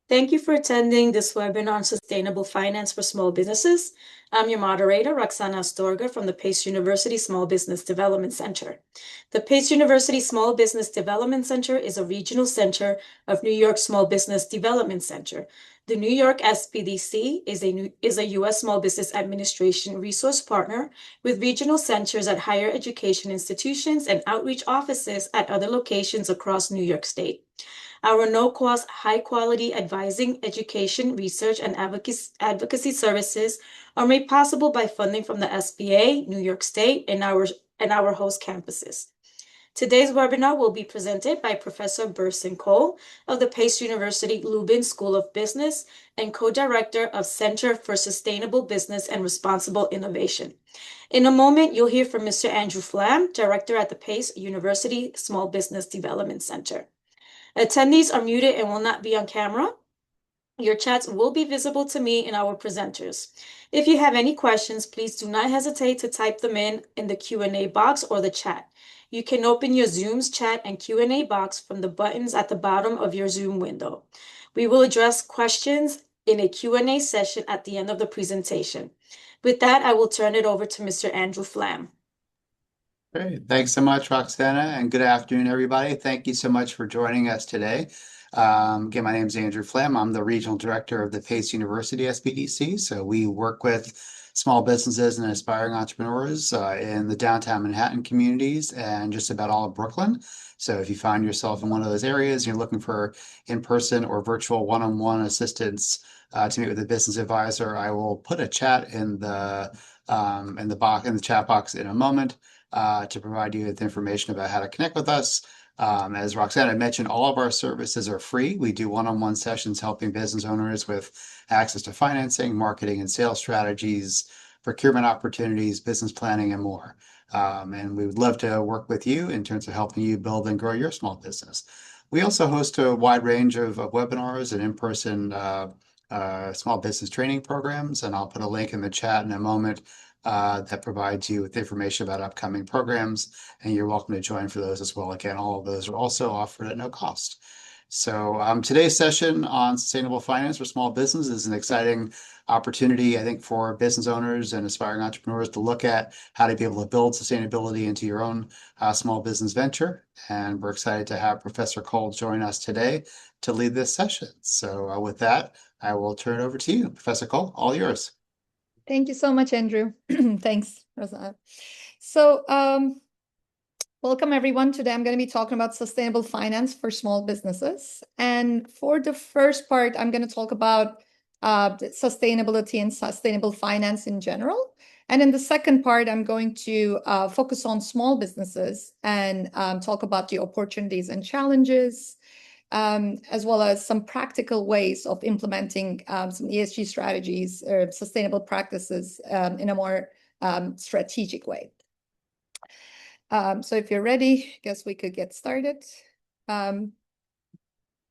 Thank you for attending this webinar on sustainable finance for small businesses. I'm your moderator, Roxana Astorga from the Pace University Small Business Development Center. The Pace University Small Business Development Center is a regional center of New York Small Business Development Center. The New York SBDC is a U.S. Small Business Administration resource partner with regional centers at higher education institutions and outreach offices at other locations across New York State. Our no-cost, high-quality advising, education, research, and advocacy services are made possible by funding from the SBA, New York State, and our host campuses. Today's webinar will be presented by Professor Burcin of the Pace University Lubin School of Business and co-director of Center for Sustainable Business and Responsible Innovation. In a moment, you'll hear from Mr. Andrew Flam, director at the Pace University Small Business Development Center. Attendees are muted and will not be on camera. Your chats will be visible to me and our presenters. If you have any questions, please do not hesitate to type them in the Q&A box or the chat. You can open your Zoom's chat and Q&A box from the buttons at the bottom of your Zoom window. We will address questions in a Q&A session at the end of the presentation. With that, I will turn it over to Mr. Andrew Flam. Great. Thanks so much, Roxana, and good afternoon, everybody. Thank you so much for joining us today. Again, my name is Andrew Flam. I'm the Regional Director of the Pace University SBDC. So we work with small businesses and aspiring entrepreneurs in the downtown Manhattan communities and just about all of Brooklyn. So if you find yourself in one of those areas, you're looking for in-person or virtual one-on-one assistance to meet with a business advisor, I will put a chat in the chat box in a moment to provide you with information about how to connect with us. As Roxana mentioned, all of our services are free. We do one-on-one sessions helping business owners with access to financing, marketing and sales strategies, procurement opportunities, business planning, and more. And we would love to work with you in terms of helping you build and grow your small business. We also host a wide range of webinars and in-person small business training programs, and I'll put a link in the chat in a moment that provides you with information about upcoming programs, and you're welcome to join for those as well. Again, all of those are also offered at no cost. So today's session on sustainable finance for small business is an exciting opportunity, I think, for business owners and aspiring entrepreneurs to look at how to be able to build sustainability into your own small business venture. And we're excited to have Professor Cole join us today to lead this session. So with that, I will turn it over to you. Professor Cole, all yours. Thank you so much, Andrew. Thanks, Rosanna. So welcome, everyone. Today, I'm going to be talking about sustainable finance for small businesses. And for the first part, I'm going to talk about sustainability and sustainable finance in general. And in the second part, I'm going to focus on small businesses and talk about the opportunities and challenges, as well as some practical ways of implementing some ESG strategies or sustainable practices in a more strategic way. So if you're ready, I guess we could get started.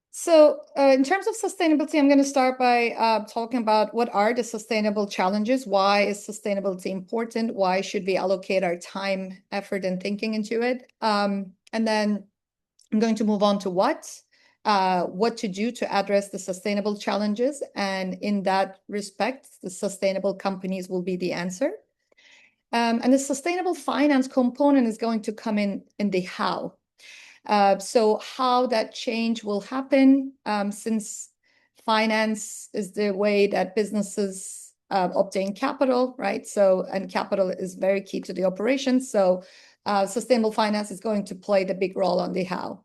So in terms of sustainability, I'm going to start by talking about what are the sustainable challenges. Why is sustainability important? Why should we allocate our time, effort, and thinking into it? And then I'm going to move on to what to do to address the sustainable challenges. And in that respect, the sustainable companies will be the answer. And the sustainable finance component is going to come in the how. So how that change will happen, since finance is the way that businesses obtain capital, right? So, and capital is very key to the operations. So sustainable finance is going to play the big role on the how.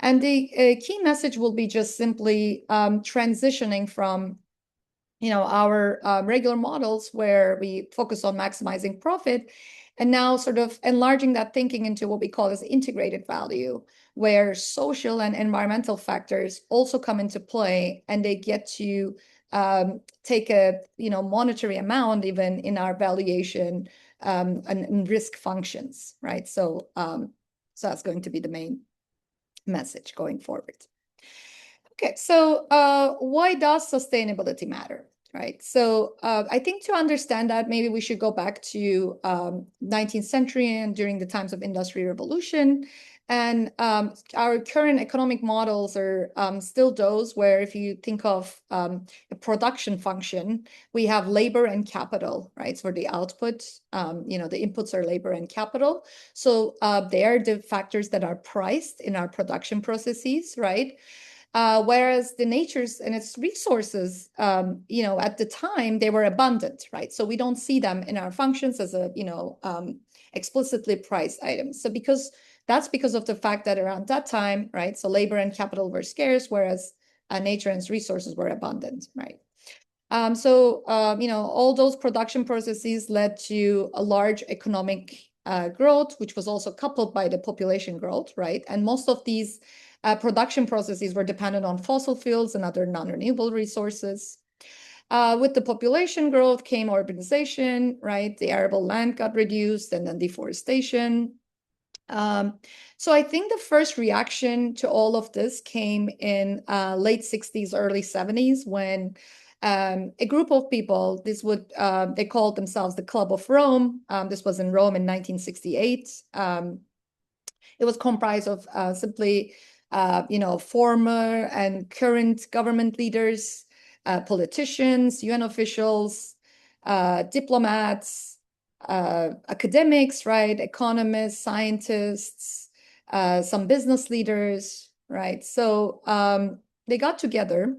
And the key message will be just simply transitioning from our regular models where we focus on maximizing profit, and now sort of enlarging that thinking into what we call as integrated value, where social and environmental factors also come into play, and they get to take a monetary amount even in our valuation and risk functions, right? So that's going to be the main message going forward. Okay, so why does sustainability matter, right? So I think to understand that, maybe we should go back to 19th century and during the times of Industrial Revolution. And our current economic models are still those where if you think of a production function, we have labor and capital, right? For the output, the inputs are labor and capital. So they are the factors that are priced in our production processes, right? Whereas the natures and its resources, at the time, they were abundant, right? So we don't see them in our functions as explicitly priced items. So that's because of the fact that around that time, right, so labor and capital were scarce, whereas nature and its resources were abundant, right? All those production processes led to a large economic growth, which was also coupled by the population growth, right? And most of these production processes were dependent on fossil fuels and other non-renewable resources. With the population growth came urbanization, right? The arable land got reduced and then deforestation. So I think the first reaction to all of this came in late 60s, early 70s, when a group of people, they called themselves the Club of Rome. This was in Rome in 1968. It was comprised of simply, former and current government leaders, politicians, UN officials, diplomats, academics, right? Economists, scientists, some business leaders, right? So they got together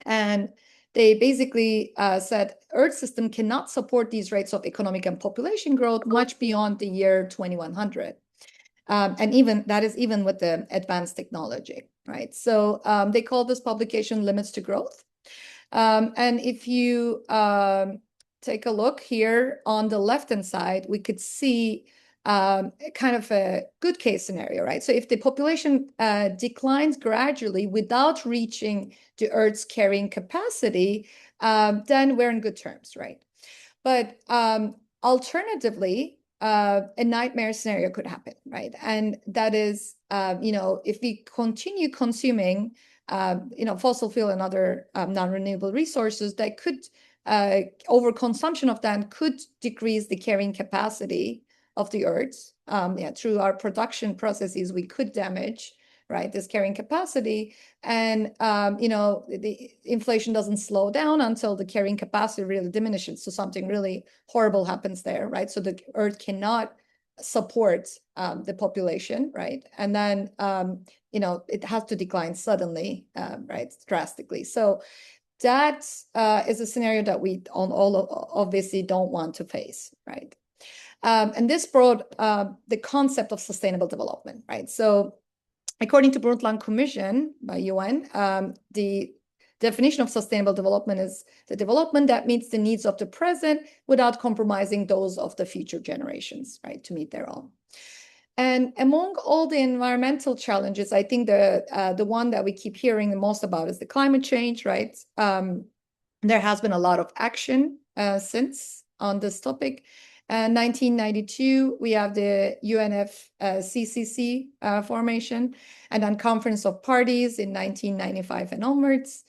and they basically said Earth system cannot support these rates of economic and population growth much beyond the year 2100. And even with the advanced technology, right? So they call this publication Limits to Growth. And if you take a look here on the left-hand side, we could see kind of a good case scenario, right? So if the population declines gradually without reaching the Earth's carrying capacity, then we're in good terms, right? But alternatively, a nightmare scenario could happen, right? And that is, if we continue consuming, fossil fuel and other non-renewable resources, that could, overconsumption of them could decrease the carrying capacity of the Earth. Through our production processes, we could damage, right, this carrying capacity. And, the inflation doesn't slow down until the carrying capacity really diminishes. So something really horrible happens there, right? So the Earth cannot support the population, right? And then, it has to decline suddenly, right, drastically. So that is a scenario that we all obviously don't want to face, right? And this brought the concept of sustainable development, right? So according to Brundtland Commission by UN, the definition of sustainable development is the development that meets the needs of the present without compromising those of the future generations, right, to meet their own. And among all the environmental challenges, I think the one that we keep hearing the most about is the climate change, right? There has been a lot of action since on this topic. 1992, we have the UNFCCC formation, and then Conference of Parties in 1995 and onwards.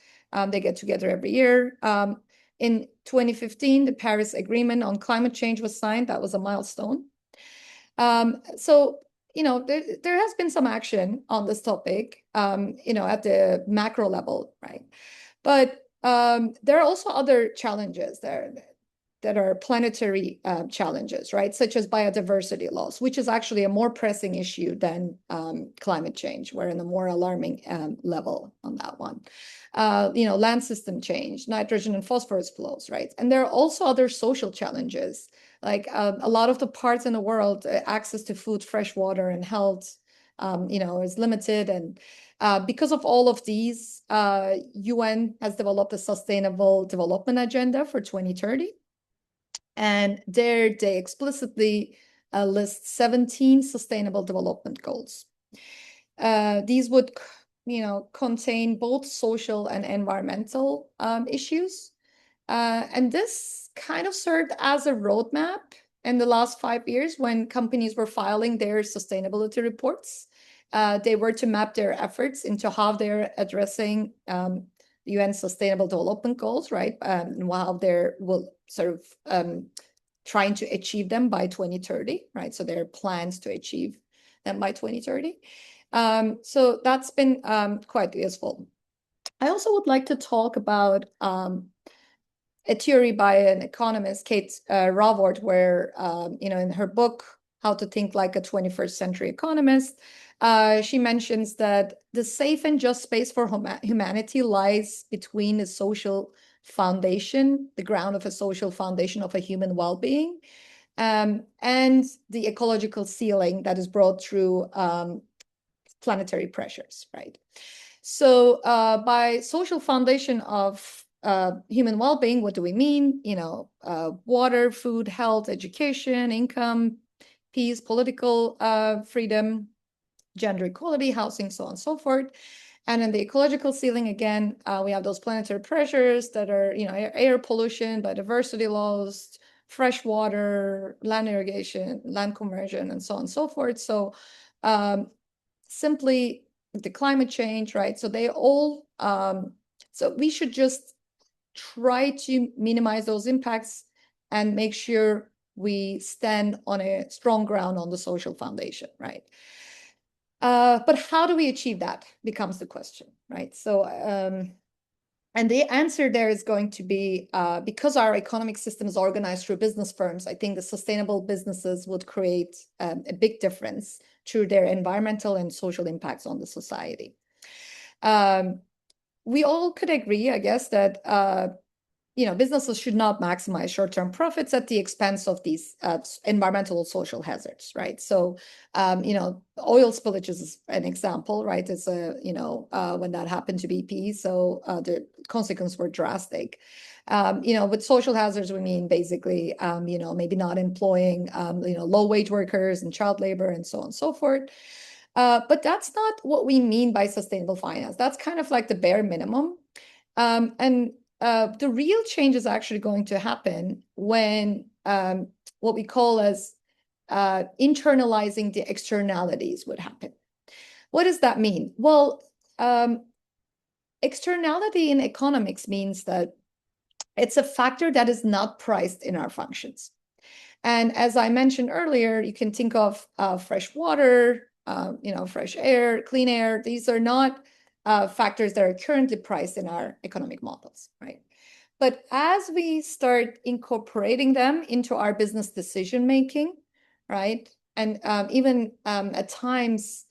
They get together every year. In 2015, the Paris Agreement on Climate Change was signed. That was a milestone. So, there has been some action on this topic, at the macro level, right? But there are also other challenges there that are planetary challenges, right? Such as biodiversity loss, which is actually a more pressing issue than climate change. We're in a more alarming level on that one. Land system change, nitrogen and phosphorus flows, right? And there are also other social challenges, like a lot of the parts in the world, access to food, fresh water, and health, is limited. And because of all of these, UN has developed a sustainable development agenda for 2030. And there they explicitly list 17 sustainable development goals. These would, contain both social and environmental issues. And this kind of served as a roadmap in the last 5 years when companies were filing their sustainability reports. They were to map their efforts into how they're addressing UN Sustainable Development Goals, right? And how they're sort of trying to achieve them by 2030, right? So there are plans to achieve than by 2030. So that's been quite useful. I also would like to talk about a theory by an economist, Kate Raworth, where, in her book, How to Think Like a 21st Century Economist, she mentions that the safe and just space for humanity lies between the social foundation, the ground of a social foundation of a human well-being, and the ecological ceiling that is brought through planetary pressures, right? So by social foundation of human well-being, what do we mean? Water, food, health, education, income, peace, political freedom, gender equality, housing, so on and so forth. And in the ecological ceiling, again, we have those planetary pressures that are, air pollution, biodiversity loss, fresh water, land irrigation, land conversion, and so on and so forth. So simply the climate change, right? So they all, so we should just try to minimize those impacts and make sure we stand on a strong ground on the social foundation, right? But how do we achieve that becomes the question, right? So, and the answer there is going to be, because our economic system is organized through business firms, I think the sustainable businesses would create a big difference through their environmental and social impacts on the society. We all could agree, I guess, that businesses should not maximize short-term profits at the expense of these environmental and social hazards, right? So, oil spillages is an example, right? It's when that happened to BP, so the consequences were drastic. With social hazards, we mean basically, maybe not employing, low-wage workers and child labor and so on and so forth. But that's not what we mean by sustainable finance. That's kind of like the bare minimum. And the real change is actually going to happen when what we call as internalizing the externalities would happen. What does that mean? Well, externality in economics means that it's a factor that is not priced in our functions. And as I mentioned earlier, you can think of fresh water, fresh air, clean air. These are not factors that are currently priced in our economic models, right? But as we start incorporating them into our business decision making, right, and even at times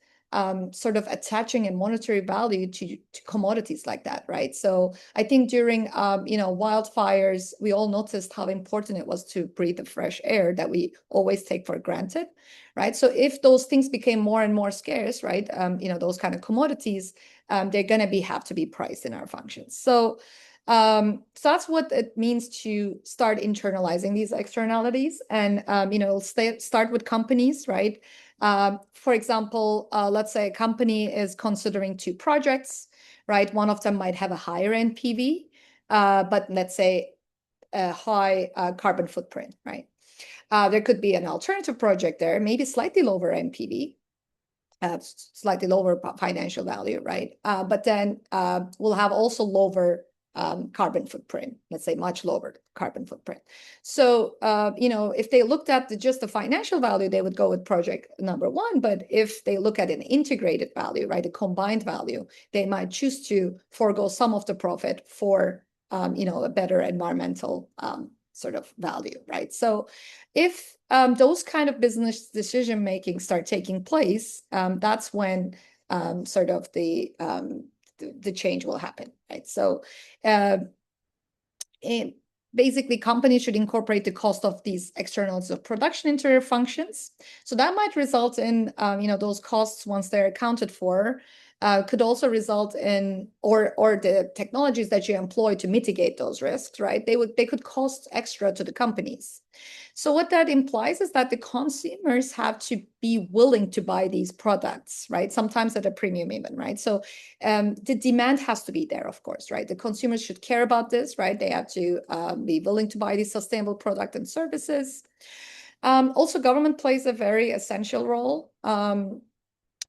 sort of attaching a monetary value to commodities like that, right? So I think during wildfires, we all noticed how important it was to breathe the fresh air that we always take for granted, right? So if those things became more and more scarce, right, those kind of commodities, they're going to have to be priced in our functions. So that's what it means to start internalizing these externalities, and start with companies, right? For example, let's say a company is considering two projects, right? One of them might have a higher NPV, but let's say a high carbon footprint, right? There could be an alternative project there, maybe slightly lower NPV, slightly lower financial value, right? But then we'll have also lower carbon footprint, let's say much lower carbon footprint. So, if they looked at just the financial value, they would go with project number one. But if they look at an integrated value, right, a combined value, they might choose to forego some of the profit for, a better environmental sort of value, right? So if those kind of business decision making start taking place, that's when sort of the change will happen, right? So basically, companies should incorporate the cost of these externals of production into their functions. So that might result in, those costs, once they're accounted for, could also result in, or the technologies that you employ to mitigate those risks, right? They could cost extra to the companies. So what that implies is that the consumers have to be willing to buy these products, right? Sometimes at a premium even, right? So the demand has to be there, of course, right? The consumers should care about this, right? They have to be willing to buy these sustainable products and services. Also, government plays a very essential role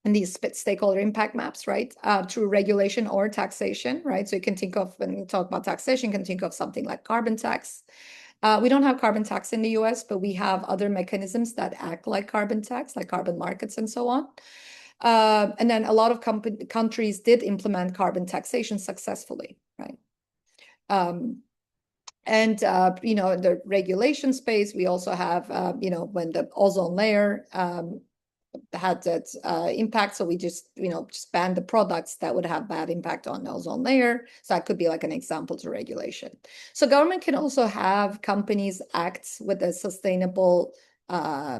in these stakeholder impact maps, right? Through regulation or taxation, right? So you can think of, when you talk about taxation, you can think of something like carbon tax. We don't have carbon tax in the US, but we have other mechanisms that act like carbon tax, like carbon markets and so on. And then a lot of countries did implement carbon taxation successfully, right? And in the regulation space, we also have, when the ozone layer had that impact, so we just banned the products that would have bad impact on the ozone layer. So that could be like an example to regulation. So government can also have companies act with a sustainable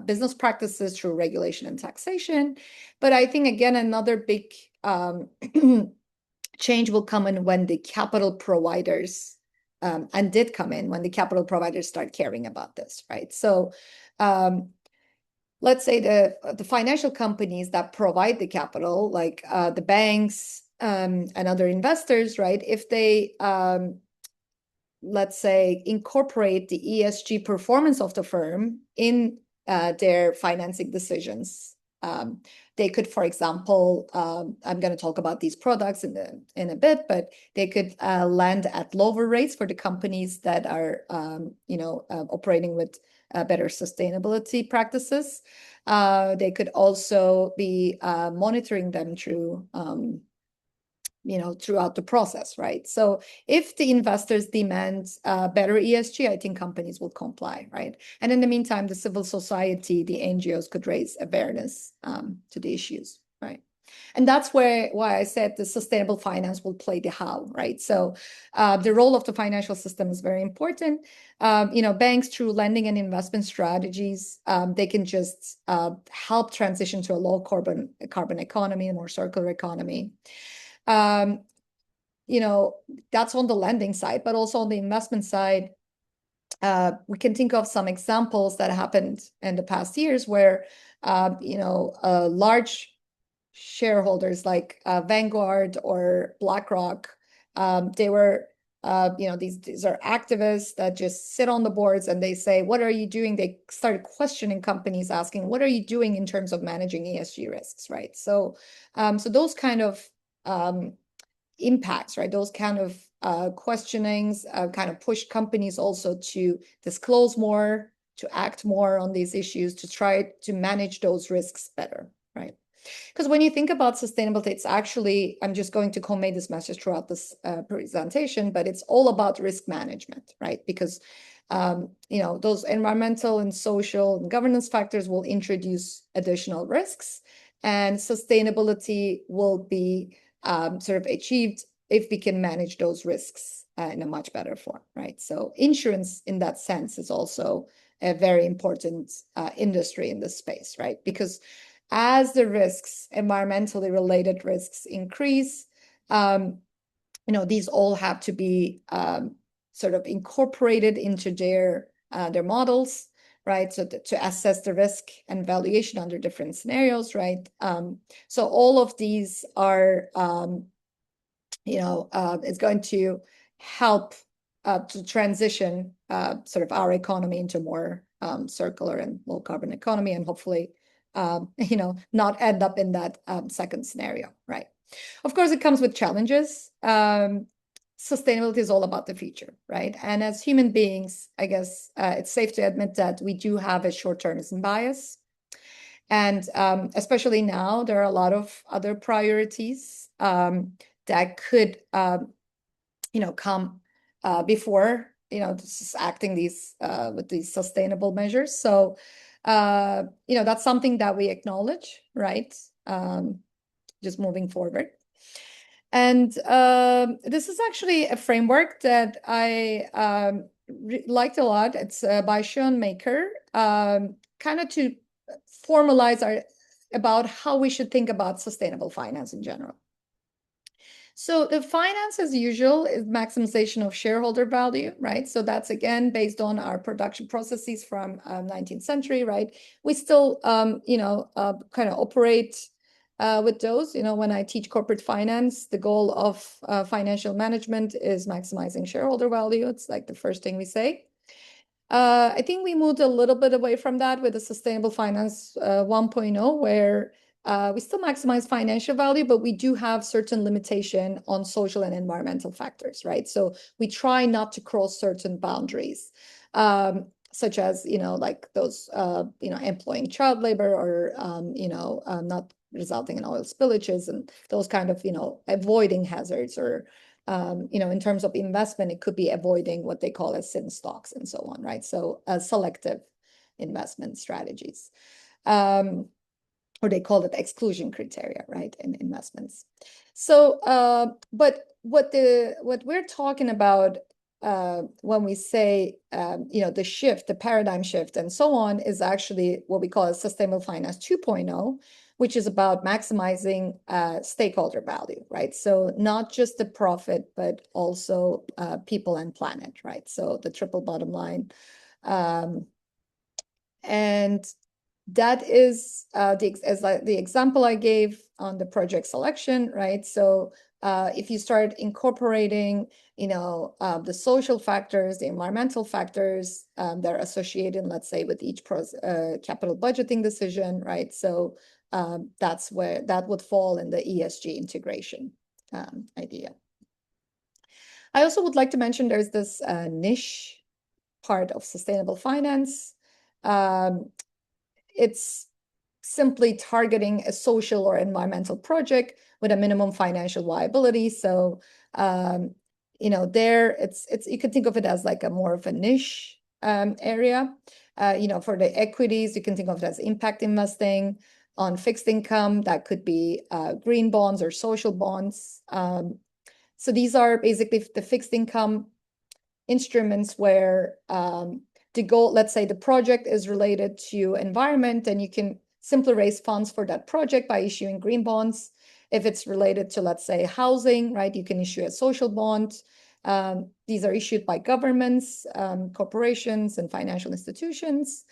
business practices through regulation and taxation. But I think, again, another big change will come in when the capital providers and did come in when the capital providers start caring about this, right? So let's say the financial companies that provide the capital, like the banks and other investors, right? If they, let's say, incorporate the ESG performance of the firm in their financing decisions, they could, for example, I'm going to talk about these products in a bit, but they could lend at lower rates for the companies that are, operating with better sustainability practices. They could also be monitoring them through, throughout the process, right? So if the investors demand better ESG, I think companies will comply, right? And in the meantime, the civil society, the NGOs could raise awareness to the issues, right? And that's why I said the sustainable finance will play the how, right? So the role of the financial system is very important. Banks, through lending and investment strategies, they can just help transition to a low carbon economy, a more circular economy. That's on the lending side, but also on the investment side, we can think of some examples that happened in the past years where, large shareholders like Vanguard or BlackRock, they were, these are activists that just sit on the boards and they say, what are you doing? They started questioning companies, asking, what are you doing in terms of managing ESG risks, right? So those kind of impacts, right? Those kind of questionings kind of push companies also to disclose more, to act more on these issues, to try to manage those risks better, right? Because when you think about sustainability, it's actually, I'm just going to convey this message throughout this presentation, but it's all about risk management, right? Because those environmental and social and governance factors will introduce additional risks, and sustainability will be sort of achieved if we can manage those risks in a much better form, right? So insurance in that sense is also a very important industry in this space, right? Because as the risks, environmentally related risks increase, these all have to be sort of incorporated into their models, right? So to assess the risk and valuation under different scenarios, right? So all of these are, it's going to help to transition sort of our economy into more circular and low carbon economy, and hopefully, not end up in that second scenario, right? Of course, it comes with challenges. Sustainability is all about the future, right? And as human beings, I guess it's safe to admit that we do have a short-termism bias. And especially now, there are a lot of other priorities that could, come before, just acting with these sustainable measures. So, that's something that we acknowledge, right? Just moving forward. And this is actually a framework that I liked a lot. It's by Sean Maker, kind of to formalize about how we should think about sustainable finance in general. So the finance, as usual, is maximization of shareholder value, right? So that's, again, based on our production processes from 19th century, right? We still, kind of operate with those. When I teach corporate finance, the goal of financial management is maximizing shareholder value. It's like the first thing we say. I think we moved a little bit away from that with the Sustainable Finance 1.0, where we still maximize financial value, but we do have certain limitation on social and environmental factors, right? So we try not to cross certain boundaries. such as, like those, employing child labor or, not resulting in oil spillages and those kind of, avoiding hazards or, in terms of investment, it could be avoiding what they call as sin stocks and so on, right? So selective investment strategies. Or they call it exclusion criteria, right, in investments. So, but what we're talking about when we say, the shift, the paradigm shift and so on is actually what we call a sustainable finance 2.0, which is about maximizing stakeholder value, right? So not just the profit, but also people and planet, right? So the triple bottom line. And that is the example I gave on the project selection, right? So if you start incorporating, the social factors, the environmental factors that are associated, let's say, with each capital budgeting decision, right? So that's where that would fall in the ESG integration idea. I also would like to mention there's this niche part of sustainable finance. It's simply targeting a social or environmental project with a minimum financial viability. So, there it's you could think of it as like a more of a niche area. For the equities, you can think of it as impact investing. On fixed income, that could be green bonds or social bonds. So these are basically the fixed income instruments where the goal, let's say the project is related to environment, and you can simply raise funds for that project by issuing green bonds. If it's related to, let's say, housing, right, you can issue a social bond. These are issued by governments, corporations, and financial institutions.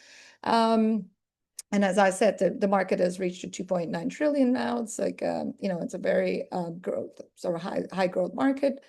And as I said, the market has reached 2.9 trillion now. It's like, it's a very high growth market.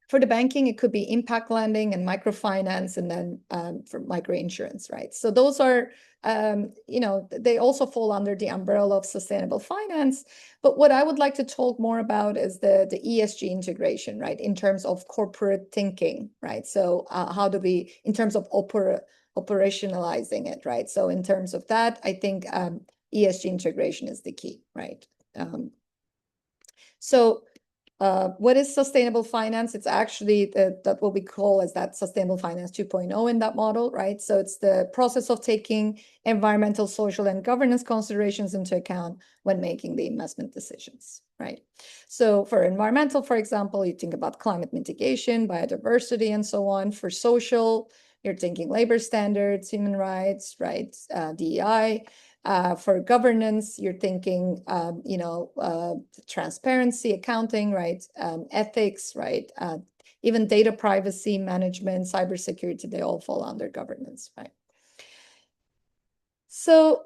For the banking, it could be impact lending and microfinance, and then for microinsurance, right? So those are, they also fall under the umbrella of sustainable finance. But what I would like to talk more about is the ESG integration, right? In terms of corporate thinking, right? So how do we, in terms of operationalizing it, right? So in terms of that, I think ESG integration is the key, right? What is sustainable finance? It's actually that what we call as that sustainable finance 2.0 in that model, right? So it's the process of taking environmental, social, and governance considerations into account when making the investment decisions, right? So for environmental, for example, you think about climate mitigation, biodiversity, and so on. For social, you're thinking labor standards, human rights, right? DEI. For governance, you're thinking, transparency, accounting, right? Ethics, right? Even data privacy management, cybersecurity, they all fall under governance, right? So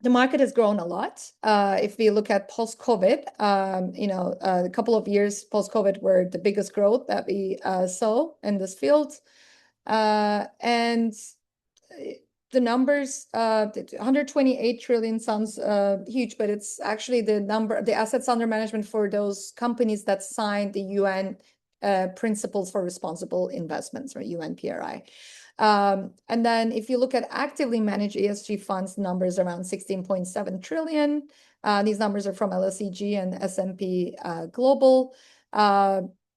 the market has grown a lot. If we look at post-COVID, a couple of years post-COVID were the biggest growth that we saw in this field. And the numbers, 128 trillion sounds huge, but it's actually the assets under management for those companies that signed the UN Principles for Responsible Investments, or UNPRI. And then if you look at actively managed ESG funds, numbers around 16.7 trillion. These numbers are from LSEG and S&P Global.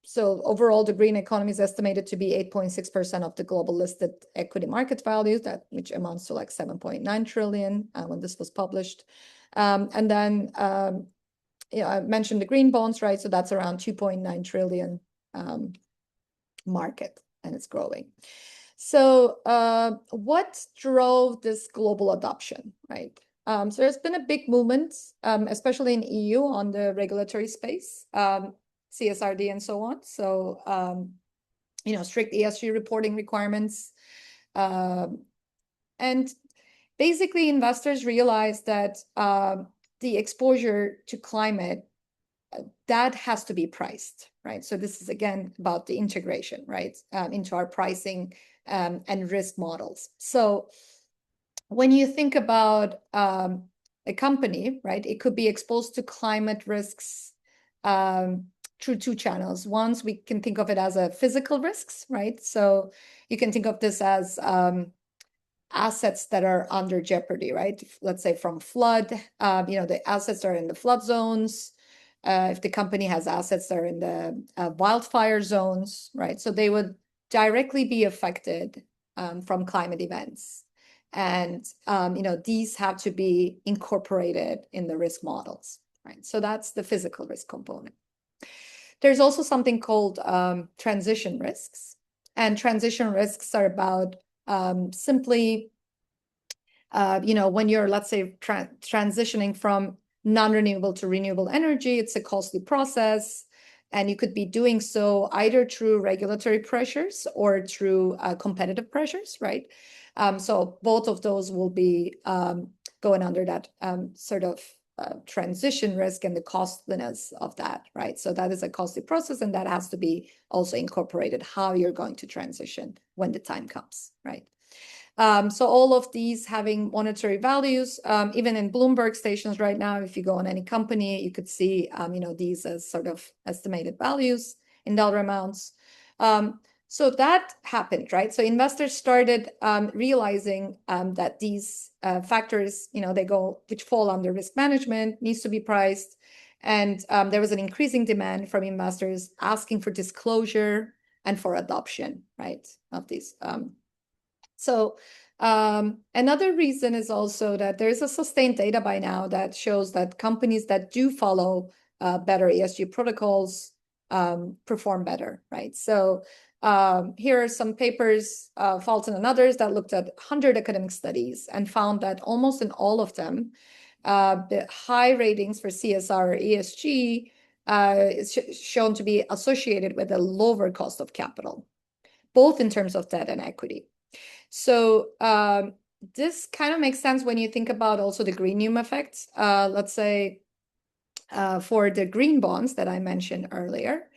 So overall, the green economy is estimated to be 8.6% of the global listed equity market value, which amounts to like 7.9 trillion when this was published. And then, I mentioned the green bonds, right? So that's around 2.9 trillion market, and it's growing. So what drove this global adoption, right? So there's been a big movement, especially in EU, on the regulatory space. CSRD and so on. So, strict ESG reporting requirements. And basically, investors realize that the exposure to climate, that has to be priced, right? So this is, again, about the integration, right, into our pricing and risk models. So when you think about a company, right, it could be exposed to climate risks, through two channels. One, we can think of it as a physical risks, right? So you can think of this as assets that are under jeopardy, right? Let's say from flood, the assets are in the flood zones. If the company has assets that are in the wildfire zones, right? So they would directly be affected from climate events. And, these have to be incorporated in the risk models, right? So that's the physical risk component. There's also something called transition risks. And transition risks are about simply, when you're, let's say, transitioning from non-renewable to renewable energy, it's a costly process. And you could be doing so either through regulatory pressures or through competitive pressures, right? So both of those will be going under that sort of transition risk and the costliness of that, right? So that is a costly process, and that has to be also incorporated how you're going to transition when the time comes, right? So all of these having monetary values, even in Bloomberg stations right now, if you go on any company, you could see, these as sort of estimated values in dollar amounts. So that happened, right? So investors started realizing that these factors, which fall under risk management, needs to be priced. And there was an increasing demand from investors asking for disclosure and for adoption, right, of these. So another reason is also that there's a sustained data by now that shows that companies that do follow better ESG protocols perform better, right? So here are some papers, Fulton and others, that looked at 100 academic studies and found that almost in all of them, the high ratings for CSR or ESG is shown to be associated with a lower cost of capital, both in terms of debt and equity. So this kind of makes sense when you think about also the green effect. Let's say for the green bonds that I mentioned earlier,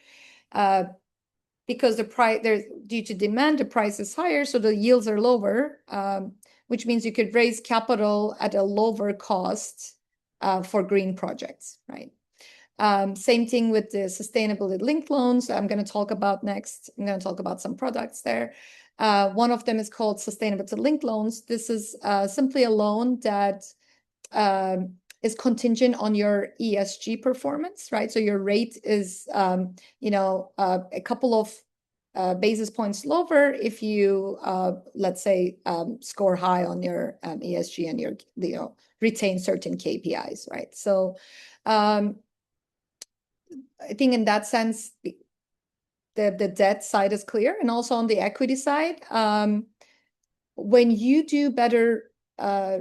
because the price due to demand, the price is higher, so the yields are lower, which means you could raise capital at a lower cost for green projects, right? Same thing with the sustainability linked loans I'm going to talk about next. I'm going to talk about some products there. One of them is called sustainability linked loans. This is simply a loan that is contingent on your ESG performance, right? So your rate is, a couple of basis points lower if you, let's say, score high on your ESG and your, retain certain KPIs, right? So I think in that sense, the debt side is clear. And also on the equity side, when you do better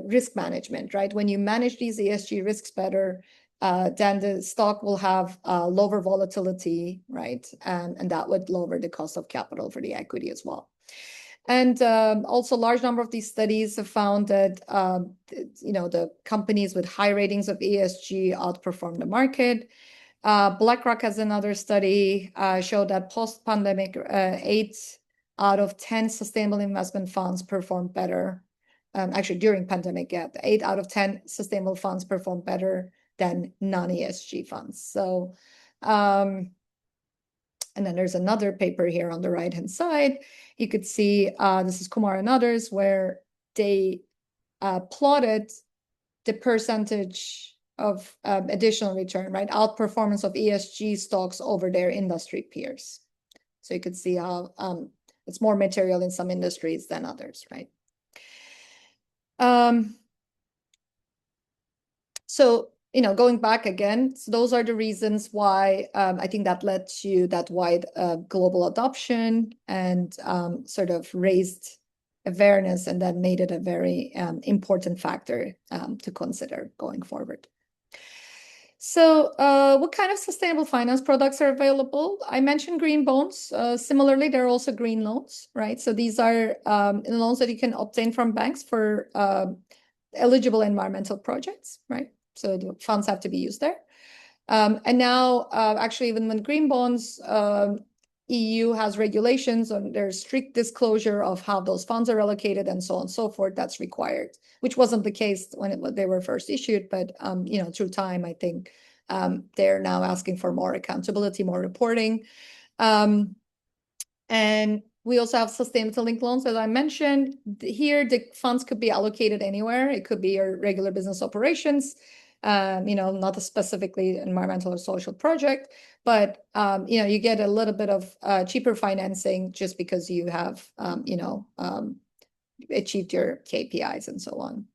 risk management, right? When you manage these ESG risks better, then the stock will have lower volatility, right? And that would lower the cost of capital for the equity as well. And also, a large number of these studies have found that the companies with high ratings of ESG outperform the market. BlackRock has another study showed that post-pandemic, 8 out of 10 sustainable investment funds performed better. Actually, during pandemic, 8 out of 10 sustainable funds performed better than non-ESG funds. So, and then there's another paper here on the right-hand side. You could see this is Kumar and others, where they plotted the percentage of additional return, right? Outperformance of ESG stocks over their industry peers. So you could see how it's more material in some industries than others, right? So, going back again, so those are the reasons why I think that led to that wide global adoption and sort of raised awareness, and that made it a very important factor to consider going forward. So what kind of sustainable finance products are available? I mentioned green bonds. Similarly, there are also green loans, right? So these are loans that you can obtain from banks for eligible environmental projects, right? So the funds have to be used there. And now, actually, even with green bonds, EU has regulations on there's strict disclosure of how those funds are allocated and so on and so forth. That's required, which wasn't the case when they were first issued. But, through time, I think they're now asking for more accountability, more reporting. And we also have sustainability-linked loans, as I mentioned. Here, the funds could be allocated anywhere. It could be your regular business operations, not a specifically environmental or social project, but you get a little bit of cheaper financing just because you have achieved your KPIs and so on.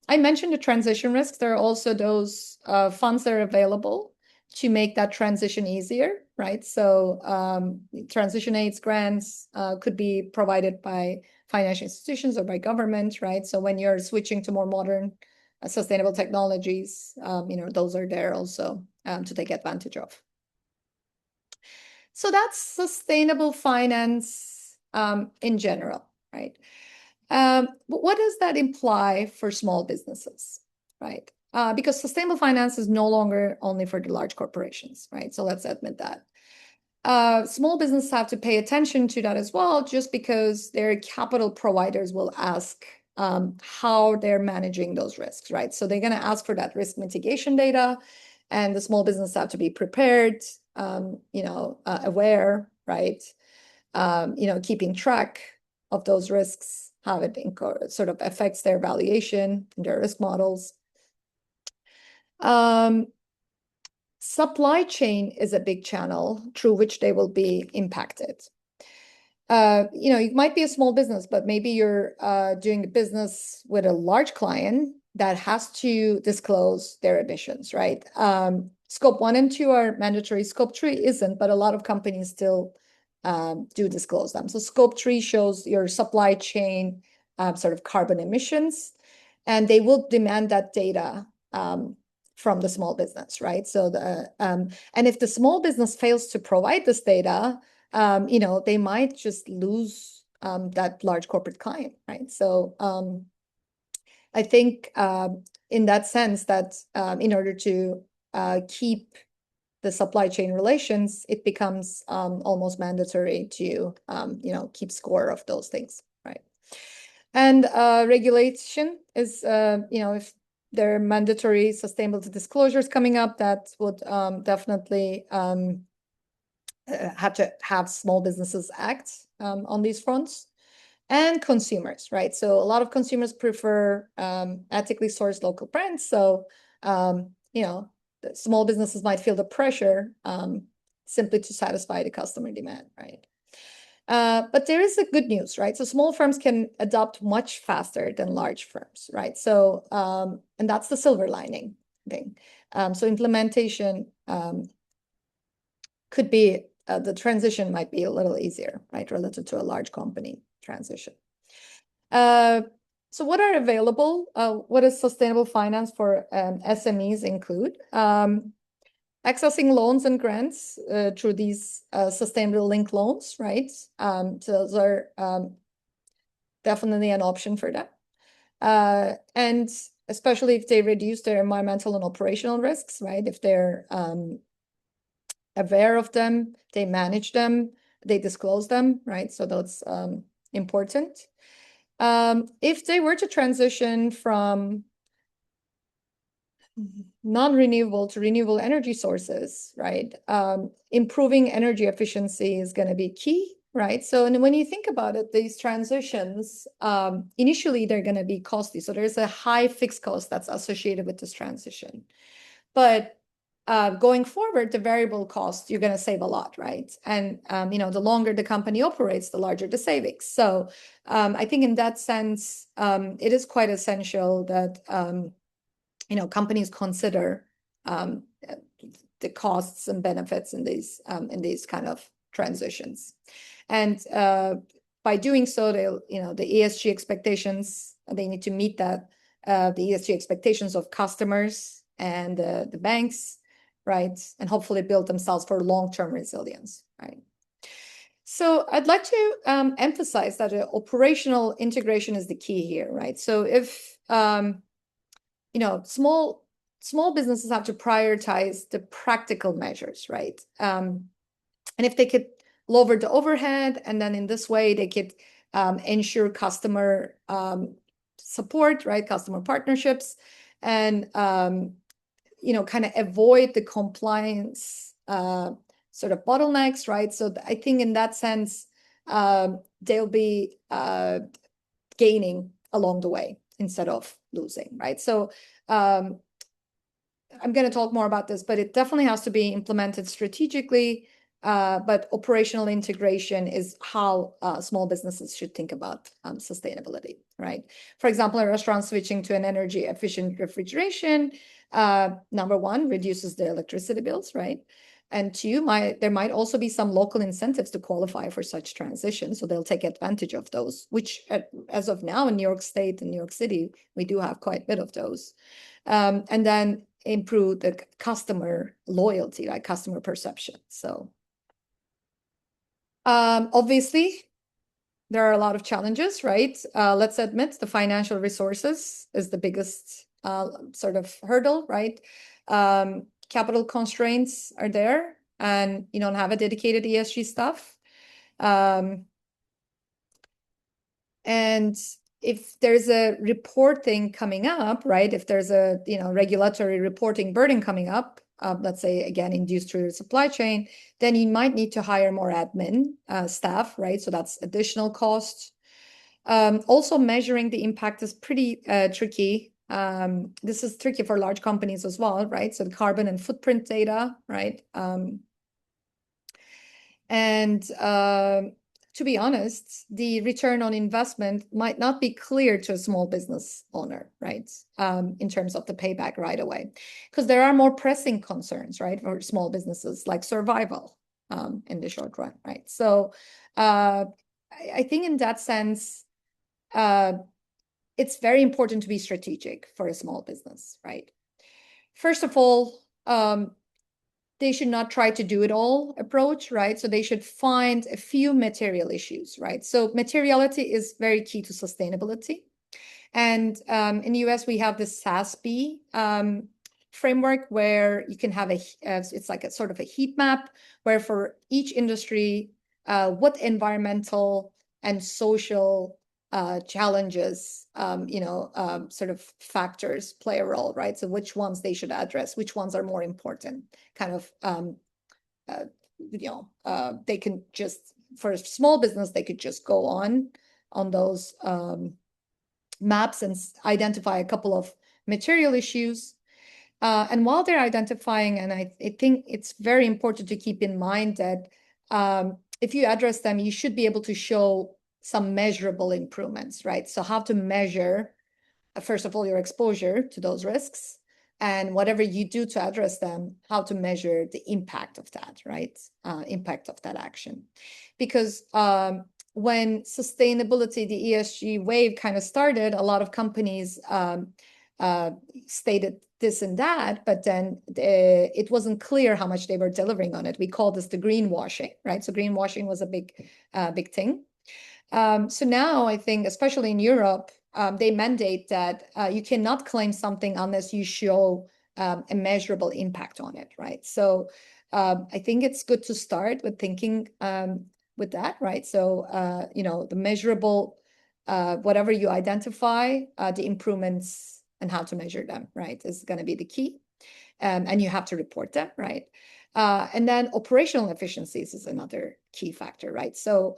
I mentioned the transition risks. There are also those funds that are available to make that transition easier, right? So transition aids grants could be provided by financial institutions or by government, right? So when you're switching to more modern sustainable technologies, those are there also to take advantage of. So that's sustainable finance in general, right? But what does that imply for small businesses, right? Because sustainable finance is no longer only for the large corporations, right? So let's admit that. Small businesses have to pay attention to that as well, just because their capital providers will ask how they're managing those risks, right? So they're going to ask for that risk mitigation data, and the small business have to be prepared, aware, right? Keeping track of those risks, how it sort of affects their valuation, their risk models. Supply chain is a big channel through which they will be impacted. You might be a small business, but maybe you're doing business with a large client that has to disclose their emissions, right? Scope 1 and 2 are mandatory. Scope 3 isn't, but a lot of companies still do disclose them. So Scope 3 shows your supply chain sort of carbon emissions, and they will demand that data from the small business, right? So and if the small business fails to provide this data, they might just lose that large corporate client, right? So I think in that sense that in order to keep the supply chain relations, it becomes almost mandatory to keep score of those things, right? And regulation is if there are mandatory sustainability disclosures coming up, that would definitely have to have small businesses act on these fronts. And consumers, right? So a lot of consumers prefer ethically sourced local brands. So small businesses might feel the pressure simply to satisfy the customer demand, right? But there is a good news, right? So small firms can adopt much faster than large firms, right? So, and that's the silver lining thing. So implementation could be, the transition might be a little easier, right? Relative to a large company transition. So what are available? What does sustainable finance for SMEs include? Accessing loans and grants through these sustainable linked loans, right? So those are definitely an option for them. And especially if they reduce their environmental and operational risks, right? If they're aware of them, they manage them, they disclose them, right? So that's important. If they were to transition from non-renewable to renewable energy sources, right? Improving energy efficiency is going to be key, right? So and when you think about it, these transitions, initially they're going to be costly. So there's a high fixed cost that's associated with this transition. But going forward, the variable cost, you're going to save a lot, right? And, the longer the company operates, the larger the savings. So I think in that sense, it is quite essential that, companies consider the costs and benefits in these kind of transitions. And by doing so, they'll, the ESG expectations, they need to meet that, the ESG expectations of customers and the banks, right? And hopefully build themselves for long-term resilience, right? So I'd like to emphasize that operational integration is the key here, right? So if small businesses have to prioritize the practical measures, right? And if they could lower the overhead, and then in this way they could ensure customer support, right? Customer partnerships, and kind of avoid the compliance sort of bottlenecks, right? So I think in that sense, they'll be gaining along the way instead of losing, right? So I'm going to talk more about this, but it definitely has to be implemented strategically. But operational integration is how small businesses should think about sustainability, right? For example, a restaurant switching to an energy efficient refrigeration, number one, reduces their electricity bills, right? And two, there might also be some local incentives to qualify for such transition. So they'll take advantage of those, which as of now in New York State and New York City, we do have quite a bit of those. And then improve the customer loyalty, like customer perception. So obviously, there are a lot of challenges, right? Let's admit the financial resources is the biggest sort of hurdle, right? Capital constraints are there, and you don't have a dedicated ESG stuff. And if there's a reporting coming up, right? If there's a regulatory reporting burden coming up, let's say again induced through the supply chain, then you might need to hire more admin staff, right? So that's additional cost. Also, measuring the impact is pretty tricky. This is tricky for large companies as well, right? So the carbon and footprint data, right? To be honest, the return on investment might not be clear to a small business owner, right? In terms of the payback right away, because there are more pressing concerns, right, for small businesses like survival in the short run, right? So I think in that sense, it's very important to be strategic for a small business, right? First of all, they should not try to do it all approach, right? So they should find a few material issues, right? So materiality is very key to sustainability. And in the US, we have the SASB framework where you can have it's like a sort of a heat map where for each industry, what environmental and social challenges, sort of factors play a role, right? So which ones they should address, which ones are more important, kind of, they can just, for a small business, they could just go on those maps and identify a couple of material issues. And while they're identifying, and I think it's very important to keep in mind that if you address them, you should be able to show some measurable improvements, right? So how to measure, first of all, your exposure to those risks, and whatever you do to address them, how to measure the impact of that, right? Impact of that action. Because when sustainability, the ESG wave kind of started, a lot of companies stated this and that, but then it wasn't clear how much they were delivering on it. We call this the greenwashing, right? So greenwashing was a big thing. So now I think, especially in Europe, they mandate that you cannot claim something unless you show a measurable impact on it, right? So I think it's good to start with thinking with that, right? So, the measurable, whatever you identify, the improvements and how to measure them, right, is going to be the key. And you have to report them, right? And then operational efficiencies is another key factor, right? So,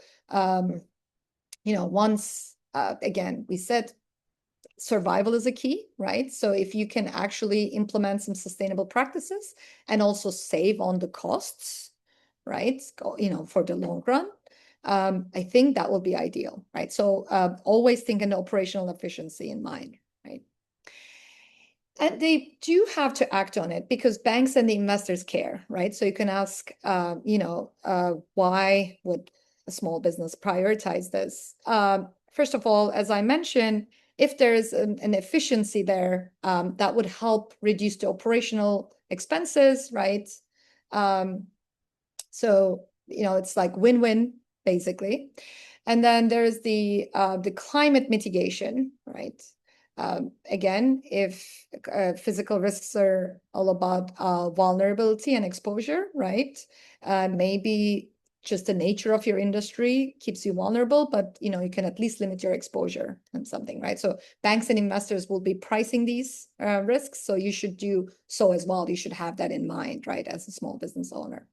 once, again, we said survival is a key, right? So if you can actually implement some sustainable practices and also save on the costs, right, for the long run, I think that will be ideal, right? So always think in the operational efficiency in mind, right? And they do have to act on it because banks and the investors care, right? So you can ask, why would a small business prioritize this? First of all, as I mentioned, if there's an efficiency there, that would help reduce the operational expenses, right? So, it's like win-win, basically. And then there's the climate mitigation, right? Again, if physical risks are all about vulnerability and exposure, right? Maybe just the nature of your industry keeps you vulnerable, but you can at least limit your exposure on something, right? So banks and investors will be pricing these risks, so you should do so as well. You should have that in mind, right, as a small business owner.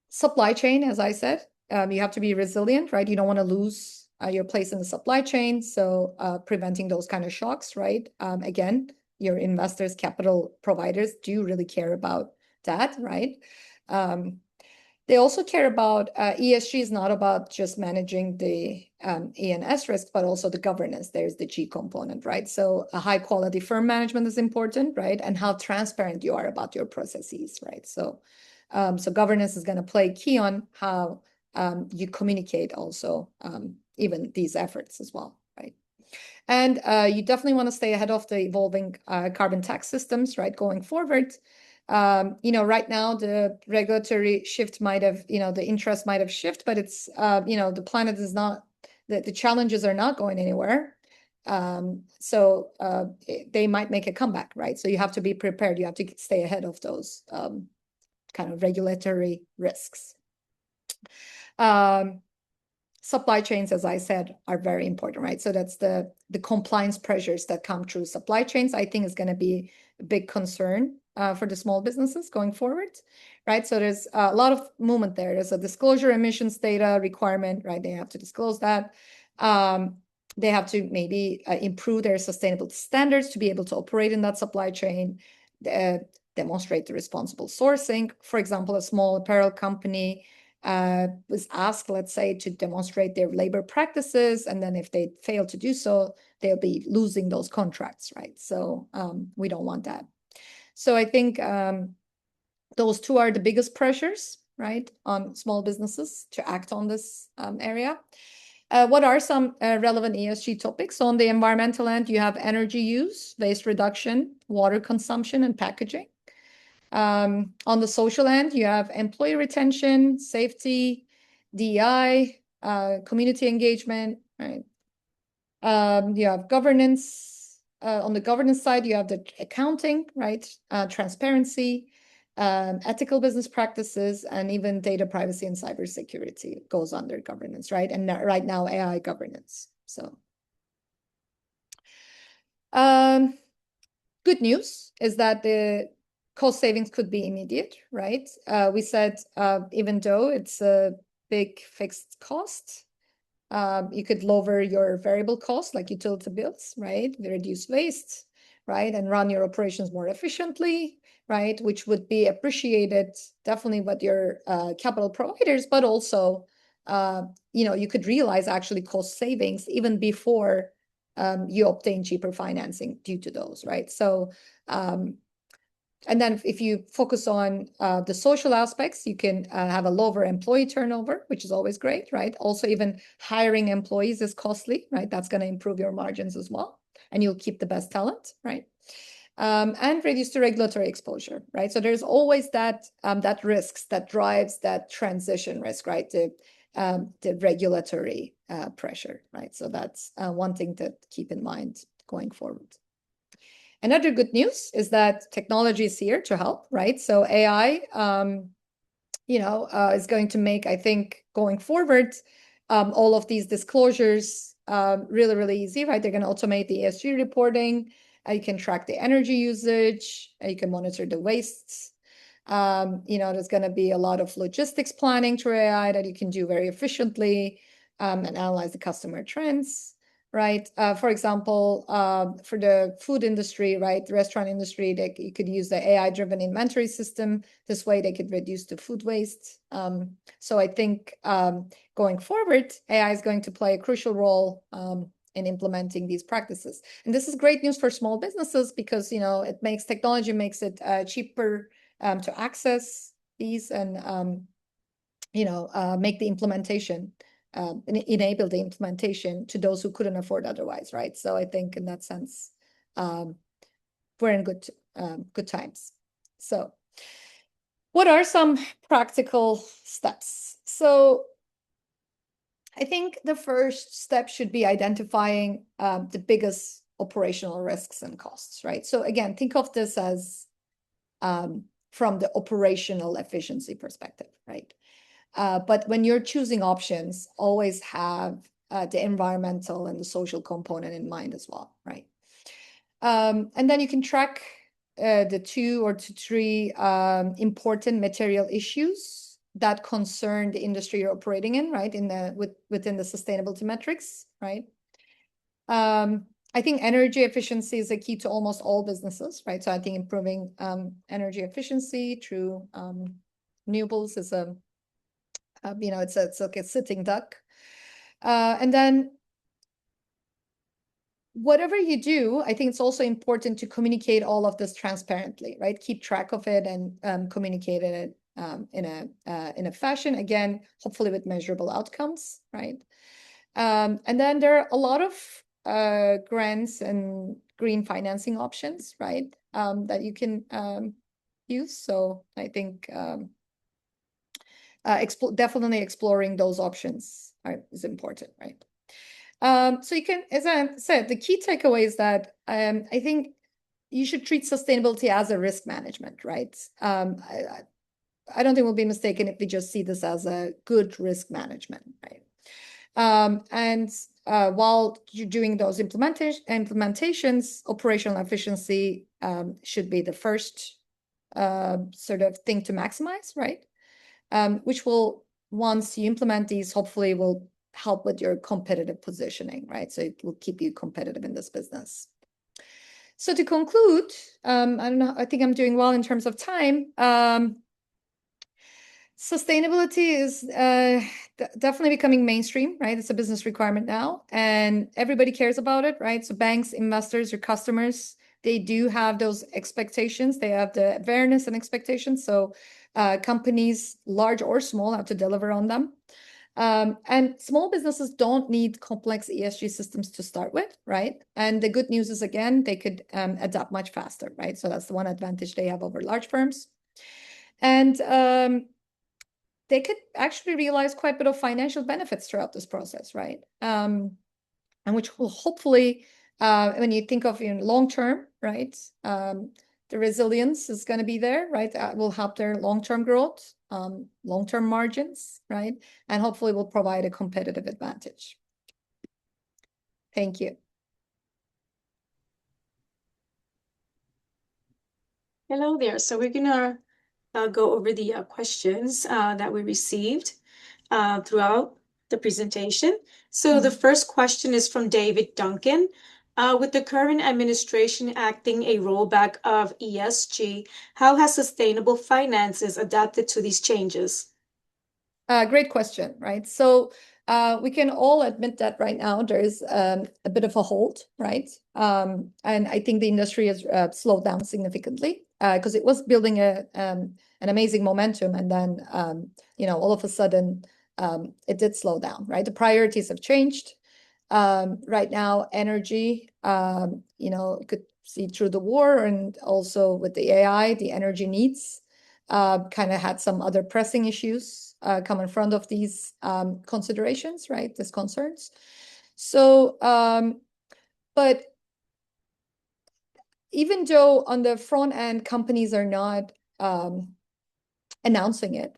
Supply chain, as I said, you have to be resilient, right? You don't want to lose your place in the supply chain, so preventing those kind of shocks, right? Again, your investors, capital providers do really care about that, right? They also care about ESG is not about just managing the E&S risk, but also the governance. There's the G component, right? So a high quality firm management is important, right? And how transparent you are about your processes, right? So governance is going to play key on how you communicate also even these efforts as well, right? And you definitely want to stay ahead of the evolving carbon tax systems, right, going forward. Right now the regulatory shift might have, the interest might have shifted, but it's, the planet is not, the challenges are not going anywhere. So they might make a comeback, right? So you have to be prepared. You have to stay ahead of those kind of regulatory risks. Supply chains, as I said, are very important, right? So that's the compliance pressures that come through supply chains, I think is going to be a big concern for the small businesses going forward, right? So there's a lot of movement there. There's a disclosure emissions data requirement, right? They have to disclose that. They have to maybe improve their sustainable standards to be able to operate in that supply chain, demonstrate the responsible sourcing. For example, a small apparel company was asked, let's say, to demonstrate their labor practices, and then if they fail to do so, they'll be losing those contracts, right? So we don't want that. So I think those two are the biggest pressures, right, on small businesses to act on this area. What are some relevant ESG topics? So on the environmental end, you have energy use, waste reduction, water consumption, and packaging. On the social end, you have employee retention, safety, DEI, community engagement, right? You have governance. On the governance side, you have the accounting, right? Transparency, ethical business practices, and even data privacy and cybersecurity goes under governance, right? And right now, AI governance. So, good news is that the cost savings could be immediate, right? We said even though it's a big fixed cost, you could lower your variable costs like utility bills, right? Reduce waste, right? And run your operations more efficiently, right? Which would be appreciated definitely with your capital providers, but also, you could realize actually cost savings even before you obtain cheaper financing due to those, right? So, and then if you focus on the social aspects, you can have a lower employee turnover, which is always great, right? Also, even hiring employees is costly, right? That's going to improve your margins as well. And you'll keep the best talent, right? And reduce the regulatory exposure, right? So there's always that risks that drives that transition risk, right? The regulatory pressure, right? So that's one thing to keep in mind going forward. Another good news is that technology is here to help, right? So AI, is going to make, I think, going forward, all of these disclosures really, really easy, right? They're going to automate the ESG reporting. You can track the energy usage. You can monitor the wastes. There's going to be a lot of logistics planning through AI that you can do very efficiently and analyze the customer trends. Right. For example, for the food industry, right, the restaurant industry, you could use the AI-driven inventory system. This way, they could reduce the food waste. So I think going forward, AI is going to play a crucial role in implementing these practices. And this is great news for small businesses because technology makes it cheaper to access these and make the implementation. Enable the implementation to those who couldn't afford otherwise, right? So I think in that sense, we're in good times. So what are some practical steps? So I think the first step should be identifying the biggest operational risks and costs, right? So again, think of this as from the operational efficiency perspective, right? But when you're choosing options, always have the environmental and the social component in mind as well, right? And then you can track the 2 or 3 important material issues that concern the industry you're operating in, right? Within the sustainability metrics, right? I think energy efficiency is a key to almost all businesses, right? So I think improving energy efficiency through renewables is it's like a sitting duck. And then whatever you do, I think it's also important to communicate all of this transparently, right? Keep track of it and communicate it in a fashion, again, hopefully with measurable outcomes, right? And then there are a lot of grants and green financing options, right? That you can use. So I think definitely exploring those options is important, right? So you can, as I said, the key takeaway is that I think you should treat sustainability as a risk management, right? I don't think we'll be mistaken if we just see this as a good risk management, right? And while you're doing those implementations, operational efficiency should be the first sort of thing to maximize, right? Which will, once you implement these, hopefully will help with your competitive positioning, right? So it will keep you competitive in this business. So to conclude, I don't know, I think I'm doing well in terms of time. Sustainability is definitely becoming mainstream, right? It's a business requirement now, and everybody cares about it, right? So banks, investors, your customers, they do have those expectations. They have the awareness and expectations. So companies, large or small, have to deliver on them. And small businesses don't need complex ESG systems to start with, right? And the good news is, again, they could adapt much faster, right? So that's the one advantage they have over large firms. And they could actually realize quite a bit of financial benefits throughout this process, right? And which will hopefully, when you think of long term, right? The resilience is going to be there, right? That will help their long-term growth, long-term margins, right? And hopefully will provide a competitive advantage. Thank you. Hello there. So we're gonna go over the questions that we received throughout the presentation. So the first question is from David Duncan. With the current administration acting a rollback of ESG, how has sustainable finances adapted to these changes? Great question, right? So we can all admit that right now there's a bit of a hold, right? And I think the industry has slowed down significantly because it was building an amazing momentum, and then all of a sudden it did slow down, right? The priorities have changed. Right now, energy, you could see through the war and also with the AI, the energy needs kind of had some other pressing issues come in front of these considerations, right? These concerns. So, but even though on the front end, companies are not announcing it,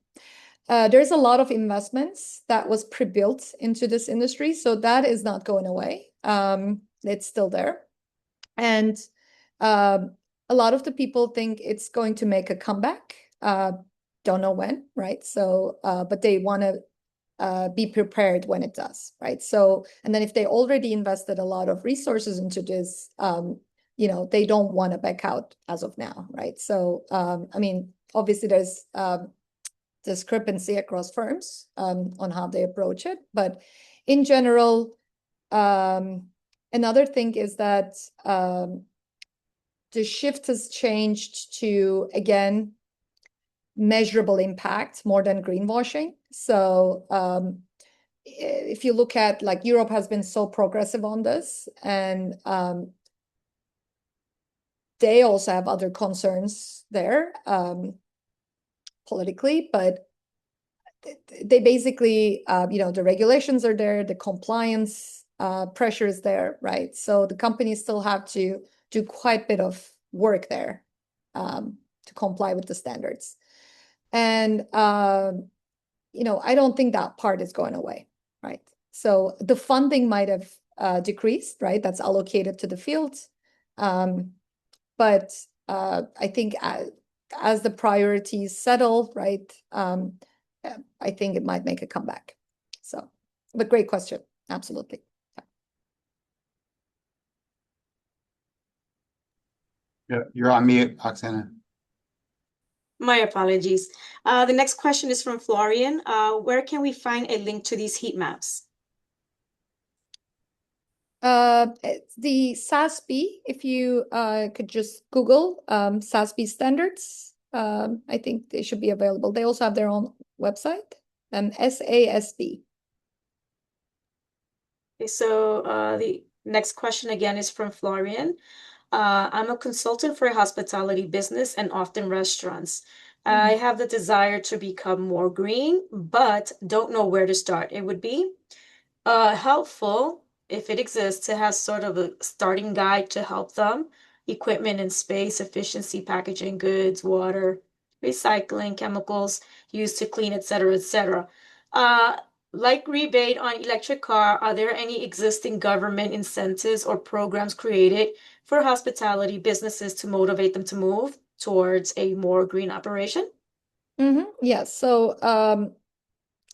there's a lot of investments that was pre-built into this industry. So that is not going away. It's still there. And a lot of the people think it's going to make a comeback. Don't know when, right? So, but they want to be prepared when it does, right? So, and then if they already invested a lot of resources into this, they don't want to back out as of now, right? So, I mean, obviously there's discrepancy across firms on how they approach it, but in general, another thing is that the shift has changed to, again, measurable impact more than greenwashing. So if you look at, like, Europe has been so progressive on this, and they also have other concerns there politically, but they basically, the regulations are there, the compliance pressure is there, right? So the companies still have to do quite a bit of work there to comply with the standards. And, I don't think that part is going away, right? So the funding might have decreased, right? That's allocated to the fields. But I think as the priorities settle, right, I think it might make a comeback. So, but great question. Absolutely. You're on mute, Roxana. My apologies. The next question is from Florian. Where can we find a link to these heat maps? The SASB, if you could just Google SASB standards, I think they should be available. They also have their own website, SASB. Okay, so the next question again is from Florian. I'm a consultant for a hospitality business and often restaurants. I have the desire to become more green, but don't know where to start. It would be helpful if it exists to have sort of a starting guide to help them. Equipment and space, efficiency, packaging, goods, water, recycling, chemicals used to clean, etc., etc. Like rebate on electric car, are there any existing government incentives or programs created for hospitality businesses to motivate them to move towards a more green operation? Yeah, so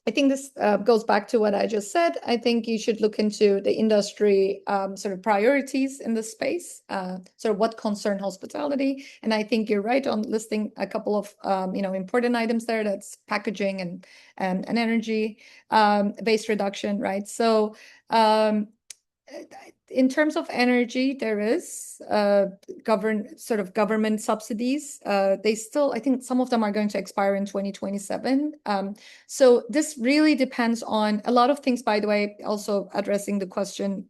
I think this goes back to what I just said. I think you should look into the industry sort of priorities in the space, sort of what concern hospitality. And I think you're right on listing a couple of important items there. That's packaging and energy waste reduction, right? So in terms of energy, there is government subsidies. They still, I think some of them are going to expire in 2027. So this really depends on a lot of things, by the way, also addressing the question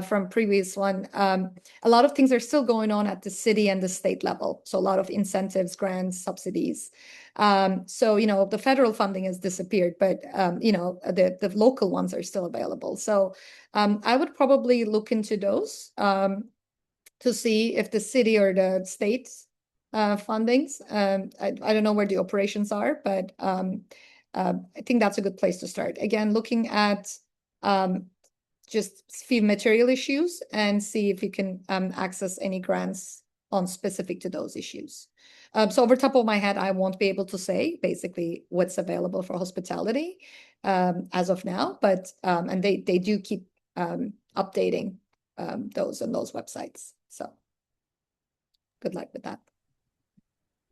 from previous one. A lot of things are still going on at the city and the state level. So a lot of incentives, grants, subsidies. So, the federal funding has disappeared, but, the local ones are still available. So I would probably look into those to see if the city or the state fundings. I don't know where the operations are, but I think that's a good place to start. Again, looking at just fee material issues and see if you can access any grants on specific to those issues. So over top of my head, I won't be able to say basically what's available for hospitality as of now, but and they do keep updating those on those websites. So good luck with that.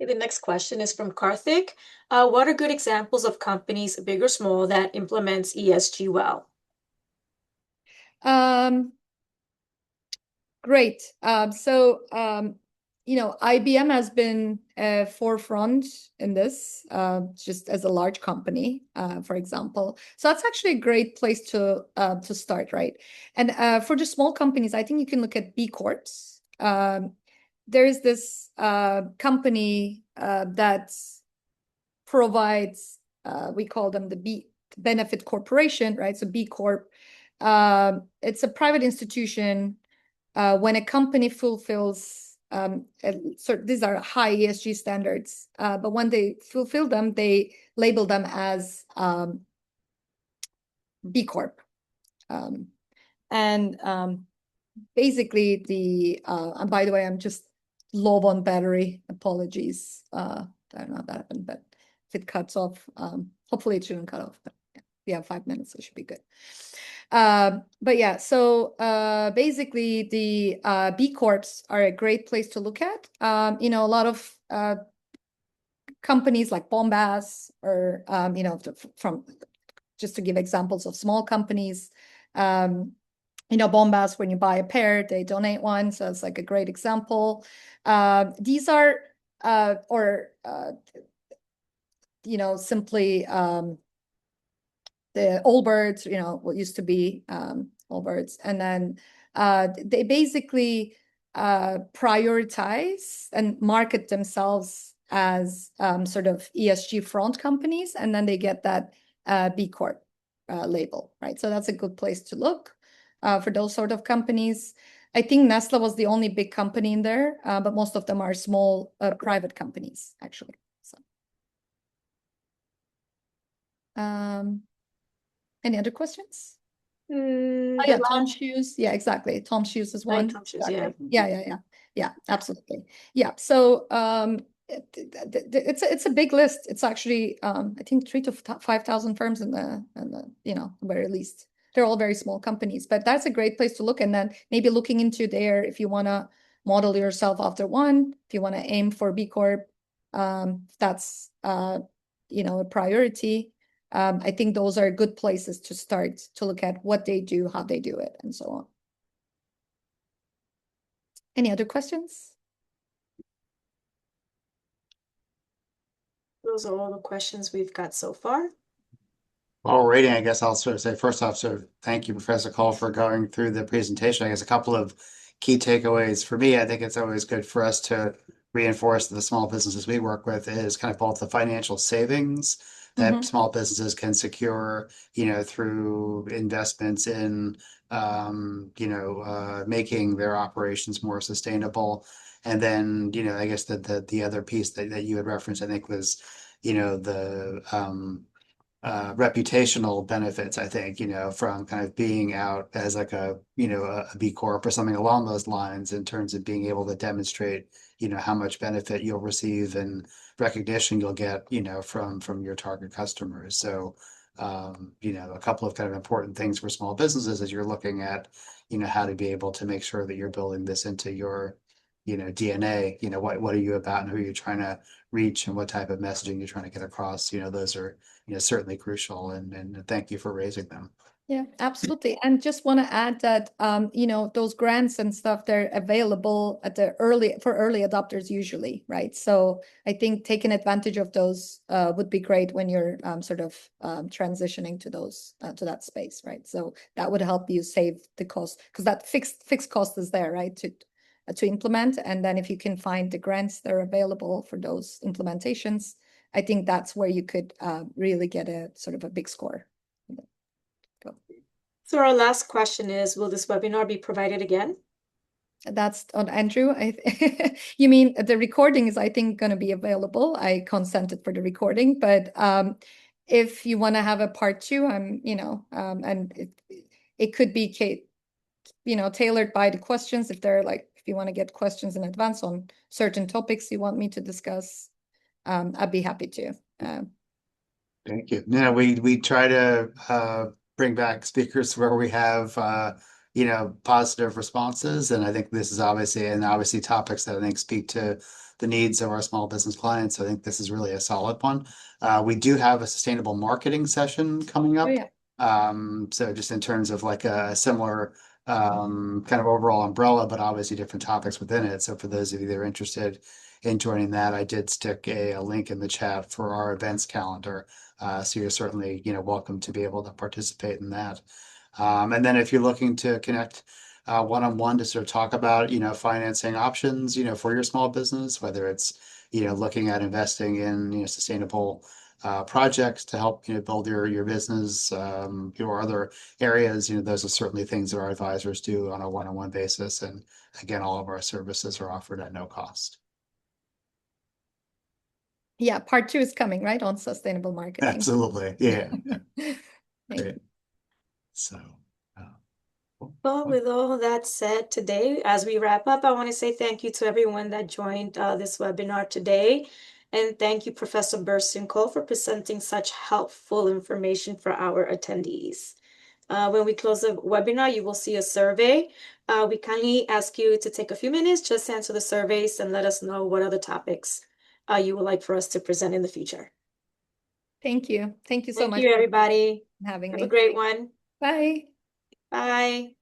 Okay, the next question is from Karthik. What are good examples of companies, big or small, that implements ESG well? Great. So IBM has been forefront in this, just as a large company, for example. So that's actually a great place to start, right? And for the small companies, I think you can look at B Corps. There is this company that provides, we call them the B Benefit Corporation, right? So B Corp. It's a private institution. When a company fulfills, these are high ESG standards, but when they fulfill them, they label them as B Corp. Basically, and by the way, I'm just low on battery. Apologies. I don't know how that happened, but if it cuts off, hopefully it shouldn't cut off. But yeah, we have 5 minutes, so it should be good. But yeah, so basically the B Corps are a great place to look at. A lot of companies like Bombas or, from just to give examples of small companies, Bombas, when you buy a pair, they donate one. So it's like a great example. These are, simply the Allbirds, what used to be Allbirds. And then they basically prioritize and market themselves as sort of ESG front companies. And then they get that B Corp label, right? So that's a good place to look for those sort of companies. I think Nestle was the only big company in there, but most of them are small private companies, actually. So, any other questions? Oh, yeah, Tom Shoes. Yeah, exactly. Tom Shoes is one. Tom Shoes, yeah. Exactly. Yeah, absolutely. Yeah. So it's a big list. It's actually I think 3,000 to 5,000 firms in the very least. They're all very small companies, but that's a great place to look. And then maybe looking into there if you want to model yourself after one, if you want to aim for B Corp, that's a priority. I think those are good places to start to look at what they do, how they do it, and so on. Any other questions? Those are all the questions we've got so far. Well, rating, I guess I'll sort of say first off, sort of thank you, Professor Cole, for going through the presentation. I guess a couple of key takeaways for me. I think it's always good for us to reinforce that the small businesses we work with is kind of both the financial savings that small businesses can secure, through investments in, making their operations more sustainable. And then, I guess the other piece that you had referenced, I think was, the reputational benefits, I think, from kind of being out as like a B Corp or something along those lines in terms of being able to demonstrate, how much benefit you'll receive and recognition you'll get, from your target customers. So, a couple of kind of important things for small businesses as you're looking at, how to be able to make sure that you're building this into your, DNA, what are you about and who you're trying to reach and what type of messaging you're trying to get across, those are certainly crucial, and thank you for raising them. Yeah, absolutely. And just want to add that, those grants and stuff, they're available for early adopters usually, right? So I think taking advantage of those would be great when you're transitioning to that space, right? So that would help you save the cost because that fixed cost is there, right? To implement. And then if you can find the grants that are available for those implementations, I think that's where you could really get a sort of a big score. Go. So our last question is, will this webinar be provided again? That's on Andrew. You mean the recording is, I think, going to be available. I consented for the recording, but if you want to have a part two, and it could be, tailored by the questions. If you want to get questions in advance on certain topics you want me to discuss, I'd be happy to. Thank you. We try to bring back speakers where we have positive responses, and I think this is obviously topics that I think speak to the needs of our small business clients. So I think this is really a solid one. We do have a sustainable marketing session coming up. Oh, yeah. So just in terms of like a similar kind of overall umbrella, but obviously different topics within it. So for those of you that are interested in joining that, I did stick a link in the chat for our events calendar. So you're certainly, welcome to be able to participate in that. And then if you're looking to connect one-on-one to sort of talk about, financing options, for your small business, whether it's, looking at investing in, sustainable projects to help, build your business, or other areas, those are certainly things that our advisors do on a one-on-one basis. And again, all of our services are offered at no cost. Yeah, part two is coming, right, on sustainable marketing. Absolutely. Yeah. Thank Great. you. So, Well, with all that said today, as we wrap up, I want to say thank you to everyone that joined this webinar today. And thank you, Professor Burcin for presenting such helpful information for our attendees. When we close the webinar, you will see a survey. We kindly ask you to take a few minutes, just answer the surveys and let us know what other topics you would like for us to present in the future. Thank you. Thank you so much. Thank you, everybody. For having Have me. a great one. Bye. Bye.